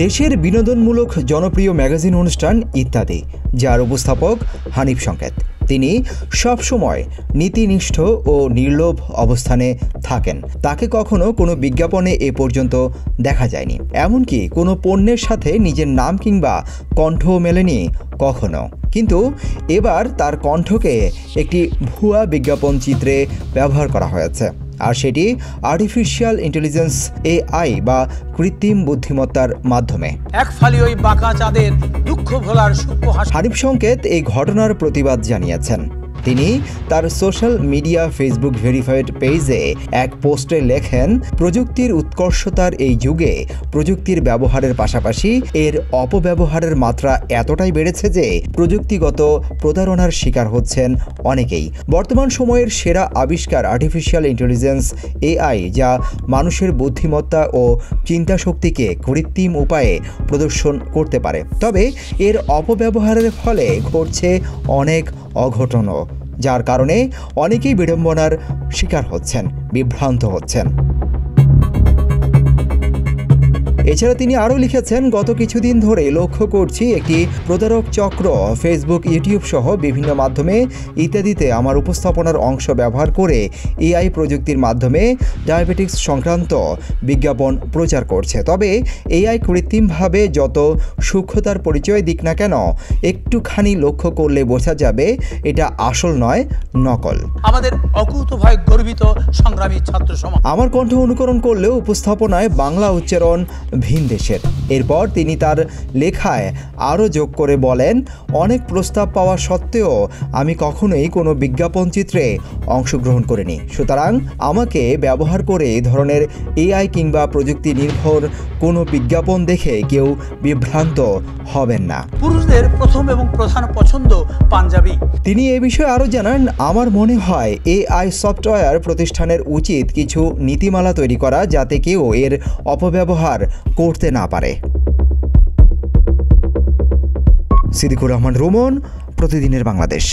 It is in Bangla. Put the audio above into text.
দেশের বিনোদনমূলক জনপ্রিয় ম্যাগাজিন অনুষ্ঠান ইত্যাদি, যার উপস্থাপক হানিফ সংকেত। তিনি সবসময় নীতিনিষ্ঠ ও নির্লোভ অবস্থানে থাকেন। তাকে কখনো কোনো বিজ্ঞাপনে এ পর্যন্ত দেখা যায়নি, এমনকি কোনো পণ্যের সাথে নিজের নাম কিংবা কণ্ঠও মেলেনি কখনো। কিন্তু এবার তার কণ্ঠকে একটি ভুয়া বিজ্ঞাপন চিত্রে ব্যবহার করা হয়েছে, আর সেটি আর্টিফিশিয়াল ইন্টেলিজেন্স AI বা কৃত্রিম বুদ্ধিমত্তার মাধ্যমে। এক ফালি ওই বাঁকা চাঁদের দুঃখ ভোলার সূক্ষ্ম হাসি। হানিফ সংকেত এই ঘটনার প্রতিবাদ জানিয়েছেন। তিনি তার সোশ্যাল মিডিয়া ফেসবুক ভেরিফাইড পেজে এক পোস্টে লেখেন, প্রযুক্তির উৎকর্ষতার এই যুগে প্রযুক্তির ব্যবহারের পাশাপাশি এর অপব্যবহারের মাত্রা এতটাই বেড়েছে যে প্রযুক্তিগত প্রতারণার শিকার হচ্ছেন অনেকেই। বর্তমান সময়ের সেরা আবিষ্কার আর্টিফিশিয়াল ইন্টেলিজেন্স AI, যা মানুষের বুদ্ধিমত্তা ও চিন্তাশক্তিকে কৃত্রিম উপায়ে প্রদর্শন করতে পারে। তবে এর অপব্যবহারের ফলে ঘটছে অনেক অঘটনও, যার কারণে অনেকেই বিড়ম্বনার শিকার হচ্ছেন, বিভ্রান্ত হচ্ছেন। এছাড়া তিনি আরও লিখেছেন, গত কিছুদিন ধরে লক্ষ্য করছি একটি প্রতারক চক্র ফেসবুক, ইউটিউব সহ বিভিন্ন মাধ্যমে ইত্যাদিতে আমার উপস্থাপনার অংশ ব্যবহার করে AI প্রযুক্তির মাধ্যমে ডায়াবেটিক্স সংক্রান্ত বিজ্ঞাপন প্রচার করছে। তবে AI কৃত্রিমভাবে যত সূক্ষ্মতার পরিচয় দিক না কেন, একটুখানি লক্ষ্য করলে বোঝা যাবে এটা আসল নয়, নকল। আমাদের অকুতোভয় গর্বিত সংগ্রামী ছাত্র সমাজ। আমার কণ্ঠ অনুকরণ করলেও উপস্থাপনায় বাংলা উচ্চারণ ভিন দেশের। এরপর তিনি তার লেখায় আরও যোগ করে বলেন, অনেক প্রস্তাব পাওয়া সত্ত্বেও আমি কখনোই কোনো বিজ্ঞাপন চিত্রে অংশগ্রহণ করিনি। সুতরাং আমাকে ব্যবহার করে এই ধরনের AI কিংবা প্রযুক্তি নির্ভর কোনো বিজ্ঞাপন দেখে কেউ বিভ্রান্ত হবেন না। পুরুষদের প্রথম এবং প্রধান পছন্দ পাঞ্জাবি। তিনি এ বিষয়ে আরও জানান, আমার মনে হয় AI সফটওয়্যার প্রতিষ্ঠানের উচিত কিছু নীতিমালা তৈরি করা, যাতে কেউ এর অপব্যবহার করতে না পারে। সিদ্দিকুর রহমান রুমন, প্রতিদিনের বাংলাদেশ।